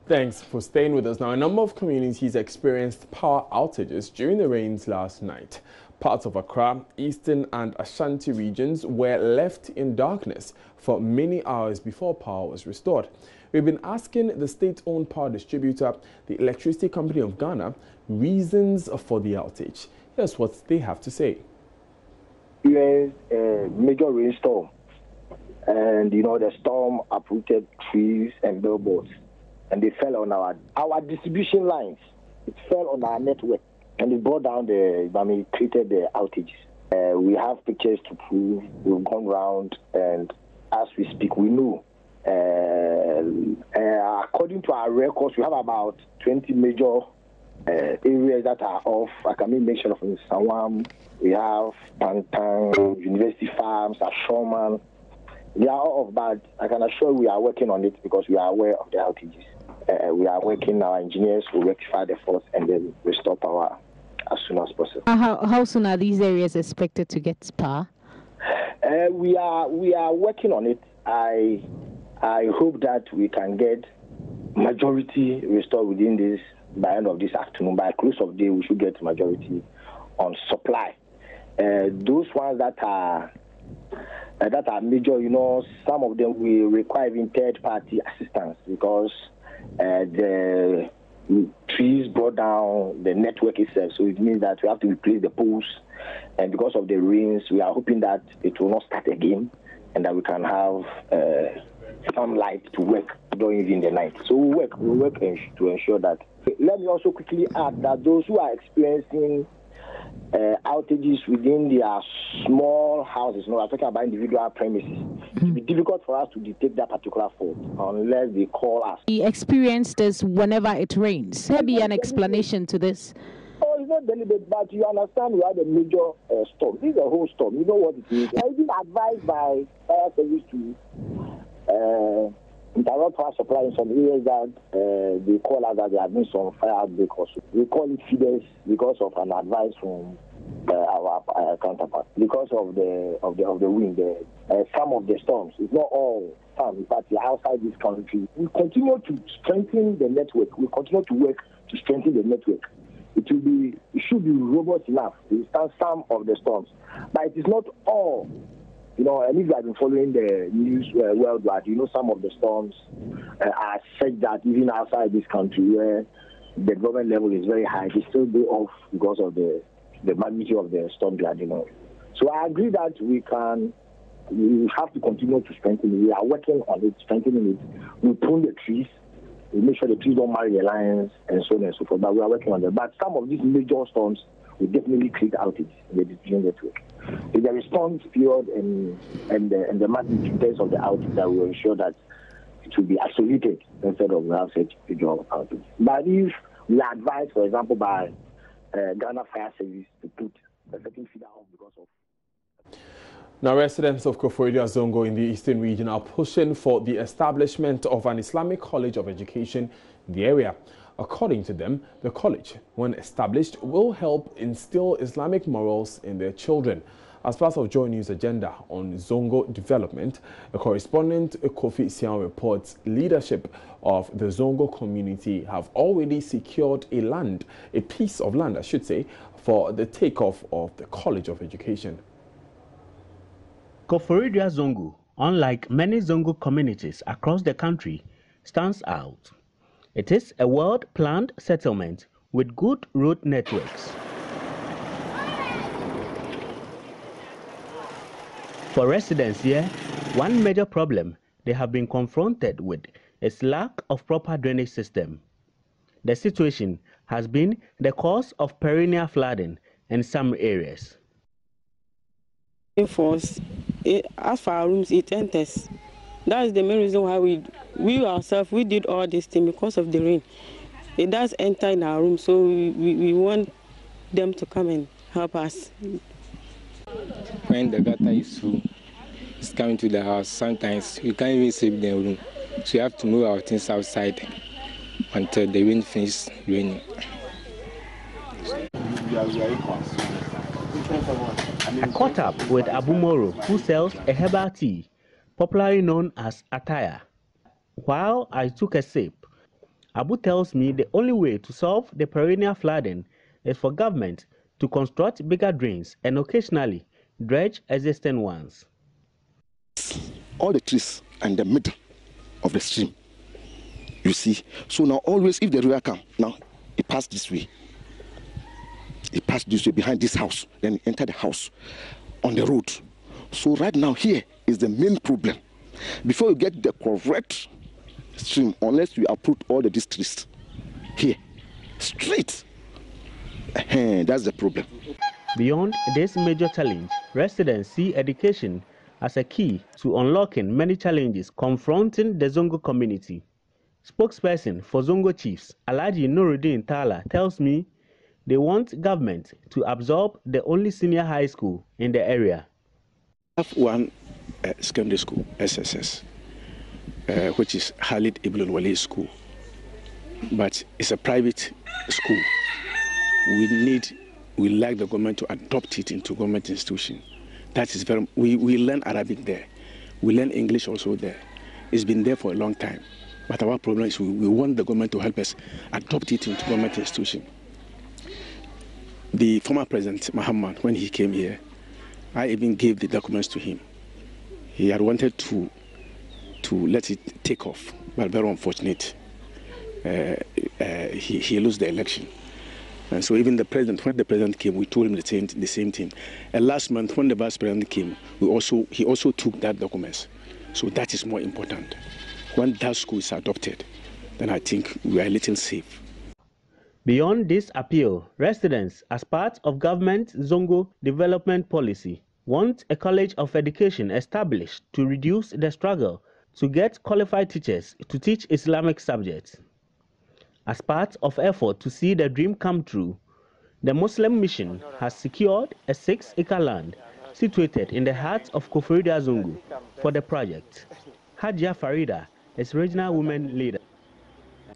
Thanks for staying with us. Now, a number of communities experienced power outages during the rains last night. Parts of Accra, Eastern and Ashanti regions were left in darkness for many hours before power was restored. We've been asking the state-owned power distributor, the Electricity Company of Ghana, reasons for the outage. Here's what they have to say. Here's a major rainstorm, and the storm uprooted trees and billboards, and they fell on our distribution lines. It fell on our network, and it brought down created the outages. We have pictures to prove. We've gone round, and as we speak, we know. According to our records, we have about 20 major areas that are off. I can make mention of Sawam. We have Pantang, University Farms, Ashoman. They are all off, but I can assure we are working on it because we are aware of the outages. We are working, our engineers will rectify the fault and then restore power as soon as possible. How soon are these areas expected to get power? We are working on it. I hope that we can get majority restored within this, by end of this afternoon. By close of day, we should get majority on supply. Those ones that are major, some of them will require even third-party assistance because the trees brought down the network itself. So it means that we have to replace the poles. And because of the rains, we are hoping that it will not start again and that we can have some light to work during the night. So we work to ensure that. Let me also quickly add that those who are experiencing outages within their small houses, I'm talking about individual premises, it will be difficult for us to detect that particular fault unless they call us. We experience this whenever it rains. There be an explanation to this. Oh, it's not deliberate, but you understand we had a major storm. This is a whole storm. You know what it is. I've been advised by fire service to interrupt power supply in some areas that they call us that there have been some fire outbreak also. We call it feeders because of an advice from our counterpart. Because of the wind, some of the storms, it's not all some, but outside this country. We continue to strengthen the network. We continue to work to strengthen the network. It should be robust enough to stand some of the storms, but it is not all. And if you have been following the news worldwide, some of the storms are such that even outside this country where the government level is very high, they still go off because of the magnitude of the storm they are dealing with. So I agree that we have to continue to strengthen it. We are working on it, strengthening it. We prune the trees. We make sure the trees don't marry the lines and so on and so forth. But we are working on that. But some of these major storms will definitely create outage in the distribution network. In the response period and the magnitude of the outage, that will ensure that it will be isolated instead of have such major outage. But if we are advised, for example, by Ghana Fire Service to put a certain feeder off because of. Now, residents of Koforidua Zongo in the Eastern region are pushing for the establishment of an Islamic College of Education in the area. According to them, the college, when established, will help instill Islamic morals in their children. As part of Joy News' agenda on Zongo development, a correspondent Kofi Sian reports leadership of the Zongo community have already secured a piece of land, I should say, for the takeoff of the College of Education. Koforidua Zongo, unlike many Zongo communities across the country, stands out. It is a well-planned settlement with good road networks. For residents here, one major problem they have been confronted with is lack of proper drainage system. The situation has been the cause of perennial flooding in some areas. As for our rooms, it enters. That is the main reason why we ourselves, we did all this thing because of the rain. It does enter in our room, so we want them to come and help us. When the gutter is full, it's coming to the house. Sometimes we can't even sleep in the room, so we have to move our things outside until the wind finishes raining. I caught up with Abu Moro, who sells a herbal tea, popularly known as attire. While I took a sip, Abu tells me the only way to solve the perennial flooding is for government to construct bigger drains and occasionally dredge existing ones. All the trees and the middle of the stream, you see. So now always if the river comes, now it passed this way. It passed this way behind this house, then it entered the house on the road. So right now here is the main problem. Before you get the correct stream, unless you uproot all the districts here, straight, that's the problem. Beyond this major challenge, residents see education as a key to unlocking many challenges confronting the Zongo community. Spokesperson for Zongo Chiefs, Alhaji Nuruddin Tala, tells me they want government to absorb the only senior high school in the area. We have one secondary school, SSS, which is Khalid Ibn Wali School, but it's a private school. We like the government to adopt it into government institution. That is very. We learn Arabic there, we learn English also there. It's been there for a long time, but our problem is we want the government to help us adopt it into government institution. The former president Muhammad, when he came here, I even gave the documents to him. He had wanted to let it take off, but very unfortunate. He lost the election. And so even the president, when the president came, we told him the same thing. And last month, when the vice president came, he also took that documents. So that is more important. When that school is adopted, then I think we are a little safe. Beyond this appeal, residents, as part of government Zongo development policy, want a college of education established to reduce the struggle to get qualified teachers to teach Islamic subjects. As part of effort to see the dream come true, the Muslim Mission has secured a 6-acre land situated in the heart of Koforidua Zongo for the project. Hajia Farida is regional women leader.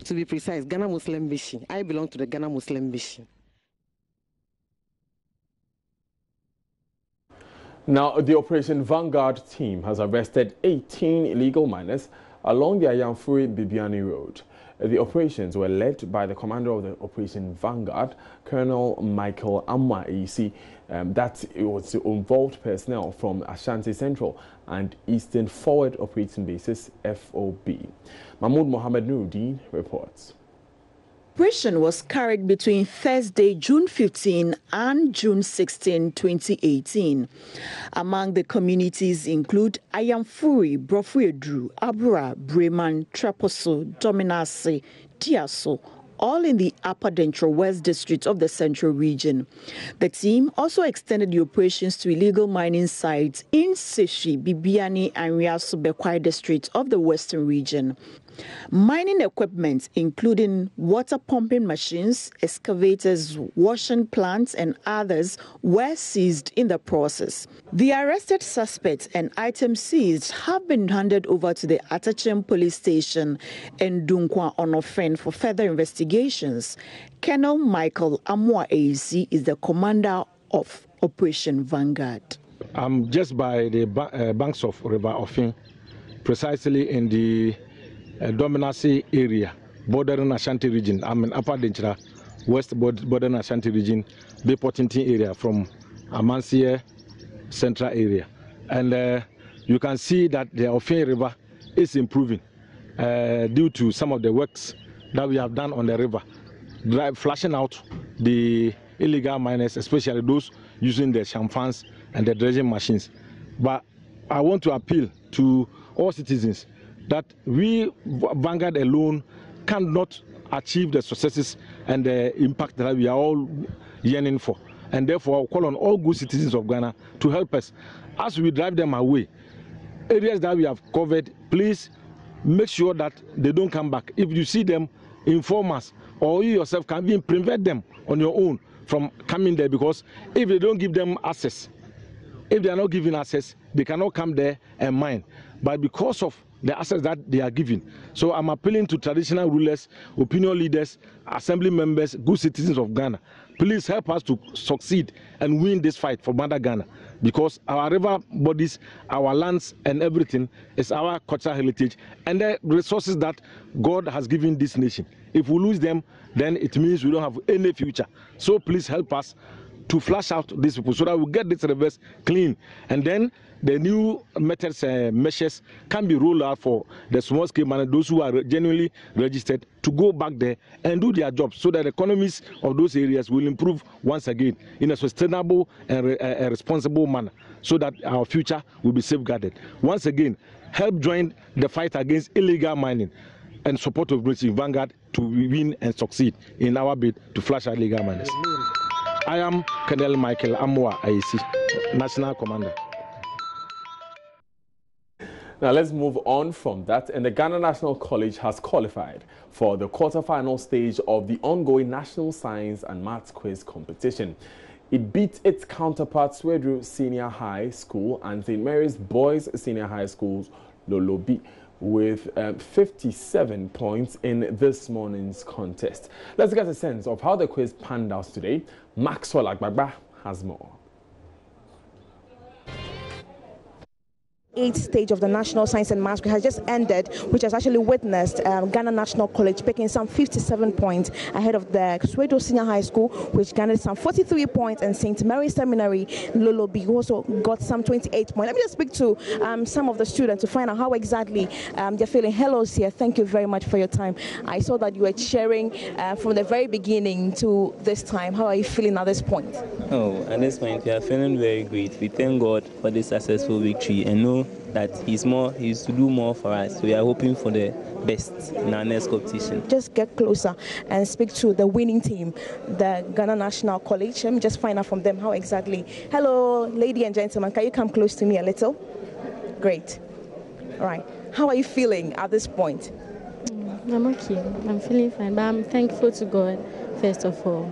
To be precise, Ghana Muslim Mission. I belong to the Ghana Muslim Mission. Now, the Operation Vanguard team has arrested 18 illegal miners along the Ayamfuri-Bibiani Road. The operations were led by the commander of the Operation Vanguard, Colonel Michael Amma AC. That it was involved personnel from Ashanti Central and Eastern Forward Operating Bases, FOB. Mahmoud Mohammed Nuruddin reports. The operation was carried between Thursday, June 15 and June 16, 2018. Among the communities include Ayamfuri, Brofuedru, Abura, Breman, Treposo, Dominase, Tiaso, all in the Upper Dentro West District of the Central Region. The team also extended the operations to illegal mining sites in Seshi, Bibiani, and Riaso Bekwai District of the Western Region. Mining equipment, including water pumping machines, excavators, washing plants, and others, were seized in the process. The arrested suspects and items seized have been handed over to the Atachem police station in Dunkwa Onofen for further investigations. Colonel Michael Amwa AC is the commander of Operation Vanguard. I'm just by the banks of River Ofin, precisely in the Dominasi area, bordering Ashanti region. I'm in Upper Denchira, west bordering Ashanti region, Bepotintin area from Amansie central area. And you can see that the Ofin River is improving due to some of the works that we have done on the river, flushing out the illegal miners, especially those using the champans and the dredging machines. But I want to appeal to all citizens that we, Vanguard alone, cannot achieve the successes and the impact that we are all yearning for. And therefore, I call on all good citizens of Ghana to help us as we drive them away. Areas that we have covered, please make sure that they don't come back. If you see them, inform us, or you yourself can even prevent them on your own from coming there, because if they don't give them access, if they are not given access, they cannot come there and mine. But because of the access that they are given. So I'm appealing to traditional rulers, opinion leaders, assembly members, good citizens of Ghana. Please help us to succeed and win this fight for Mother Ghana, because our river bodies, our lands and everything is our cultural heritage and the resources that God has given this nation. If we lose them, then it means we don't have any future. So please help us to flush out these people so that we get this reverse clean, and then the new methods measures can be rolled out for the small scale miners, those who are genuinely registered, to go back there and do their jobs so that the economies of those areas will improve once again in a sustainable and a responsible manner, so that our future will be safeguarded. Once again, help join the fight against illegal mining and support of British Vanguard to win and succeed in our bid to flush out illegal miners. I am Colonel Michael Amwa IEC, National Commander. Now let's move on from that, and the Ghana National College has qualified for the quarter-final stage of the ongoing National Science and Maths Quiz competition. It beat its counterparts Swedru Senior High School and St. Mary's Boys Senior High School's Lolobi with 57 points in this morning's contest. Let's get a sense of how the quiz panned out today. Maxwell Agbagba has more. 8th stage of the National Science and Maths has just ended, which has actually witnessed Ghana National College picking some 57 points ahead of the Swedru Senior High School, which garnered some 43 points, and St. Mary's Seminary Lolobi, who also got some 28 points. Let me just speak to some of the students to find out how exactly they're feeling. Hello, Sia. Thank you very much for your time. I saw that you were cheering from the very beginning to this time. How are you feeling at this point? Oh, at this point, we are feeling very great. We thank God for this successful victory and know that he's to do more for us. We are hoping for the best in our next competition. Just get closer and speak to the winning team, the Ghana National College. Let me just find out from them how exactly. Hello, ladies and gentlemen, can you come close to me a little? Great. All right. How are you feeling at this point? I'm okay. I'm feeling fine, but I'm thankful to God, first of all.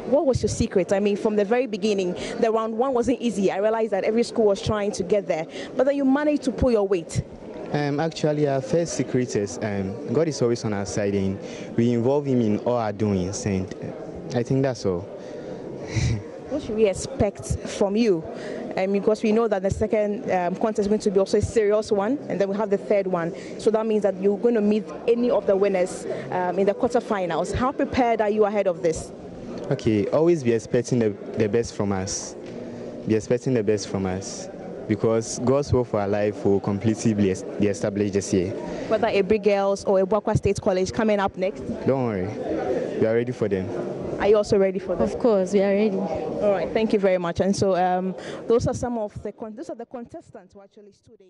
What was your secret? I mean, from the very beginning, the round one wasn't easy. I realized that every school was trying to get there, but then you managed to pull your weight. Actually, our first secret is God is always on our side, and we involve Him in all our doings, and I think that's all. What should we expect from you? Because we know that the second contest is going to be also a serious one, and then we have the third one. So that means that you're going to meet any of the winners in the quarterfinals. How prepared are you ahead of this? Okay, always be expecting the best from us. Be expecting the best from us, because God's will for our life will completely be established this year. Whether a Big Girls or a Bwakwa State College coming up next? Don't worry, we are ready for them. Are you also ready for them? Of course, we are ready. All right, thank you very much. And so those are the contestants who actually stood in.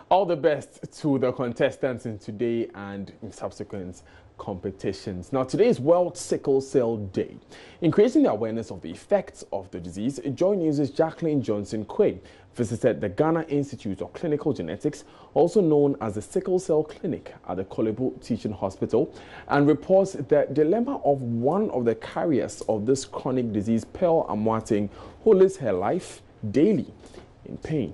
All the best to the contestants in today and in subsequent competitions. Now, today is World Sickle Cell Day. Increasing the awareness of the effects of the disease, Joy News' Jacqueline Johnson-Quay visited the Ghana Institute of Clinical Genetics, also known as the Sickle Cell Clinic at the Kolebu Teaching Hospital, and reports the dilemma of one of the carriers of this chronic disease, Pearl Amwating, who lives her life daily in pain.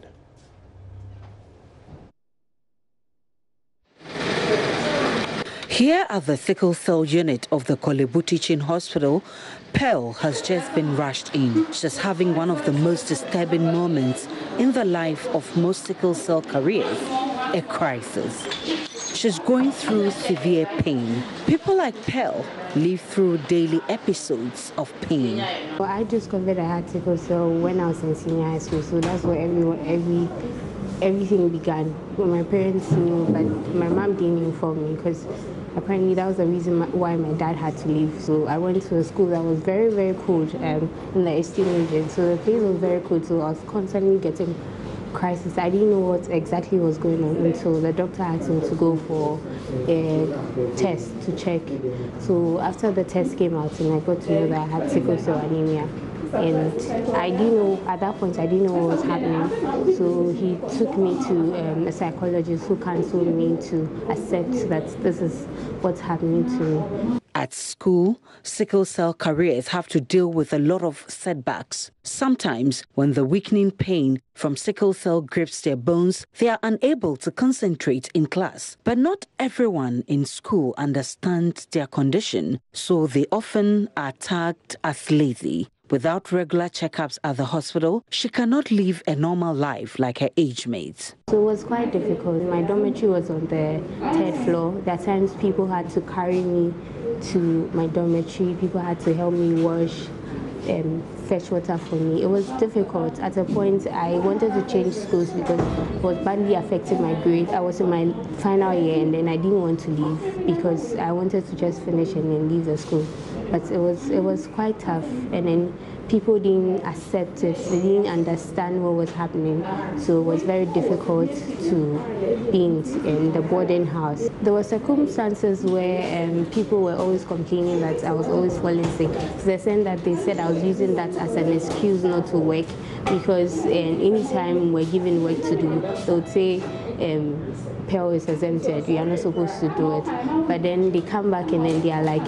Here at the Sickle Cell Unit of the Kolebu Teaching Hospital, Pearl has just been rushed in. She's having one of the most disturbing moments in the life of most sickle cell carriers, a crisis. She's going through severe pain. People like Pearl live through daily episodes of pain. Well, I discovered I had sickle cell when I was in senior high school, so that's where everything began. When my parents knew, but my mom didn't inform me because apparently that was the reason why my dad had to leave. So I went to a school that was very, very cold in the Eastern region. So the place was very cold, so I was constantly getting crisis. I didn't know what exactly was going on until the doctor asked me to go for a test to check. So after the test came out and I got to know that I had sickle cell anemia. And I didn't know, at that point, I didn't know what was happening. So he took me to a psychologist who counseled me to accept that this is what's happening to me. At school, sickle cell carriers have to deal with a lot of setbacks. Sometimes, when the weakening pain from sickle cell grips their bones, they are unable to concentrate in class. But not everyone in school understands their condition, so they often are tagged as lazy. Without regular checkups at the hospital, she cannot live a normal life like her age mates. So it was quite difficult. My dormitory was on the 3rd floor. There are times people had to carry me to my dormitory. People had to help me wash and fetch water for me. It was difficult. At a point, I wanted to change schools because it was badly affecting my grade. I was in my final year and then I didn't want to leave because I wanted to just finish and then leave the school. But it was quite tough, and then people didn't accept it. They didn't understand what was happening, so it was very difficult to be in the boarding house. There were circumstances where people were always complaining that I was always falling sick, to the extent that they said I was using that as an excuse not to work, because anytime we're given work to do, they would say, Pearl is exempted, we are not supposed to do it. But then they come back and then they are like,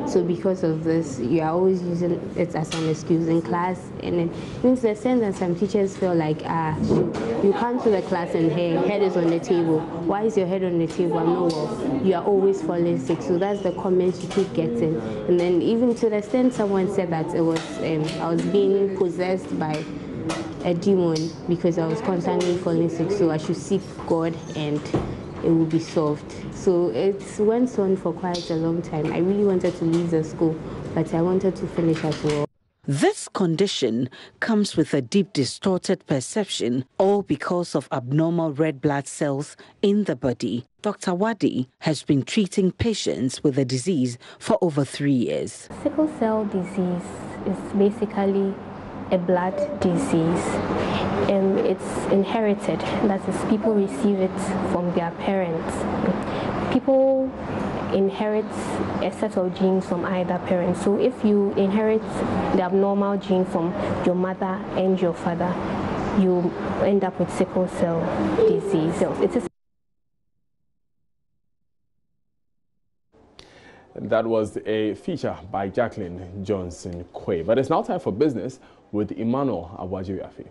so because of this, you are always using it as an excuse in class. And then it means the sense that some teachers feel like, you come to the class and head is on the table. Why is your head on the table? I'm not well. You are always falling sick. So that's the comments you keep getting. And then even to the extent someone said that it was, I was being possessed by a demon because I was constantly falling sick, so I should seek God and it will be solved. So it went on for quite a long time. I really wanted to leave the school, but I wanted to finish as well. This condition comes with a deep distorted perception, all because of abnormal red blood cells in the body. Dr. Wadi has been treating patients with the disease for over 3 years. Sickle cell disease is basically a blood disease. It's inherited, that is, people receive it from their parents. People inherit a set of genes from either parent. So if you inherit the abnormal gene from your mother and your father, you end up with sickle cell disease. It is. That was a feature by Jacqueline Johnson-Quay. But it's now time for business with Emmanuel Awajiriafi.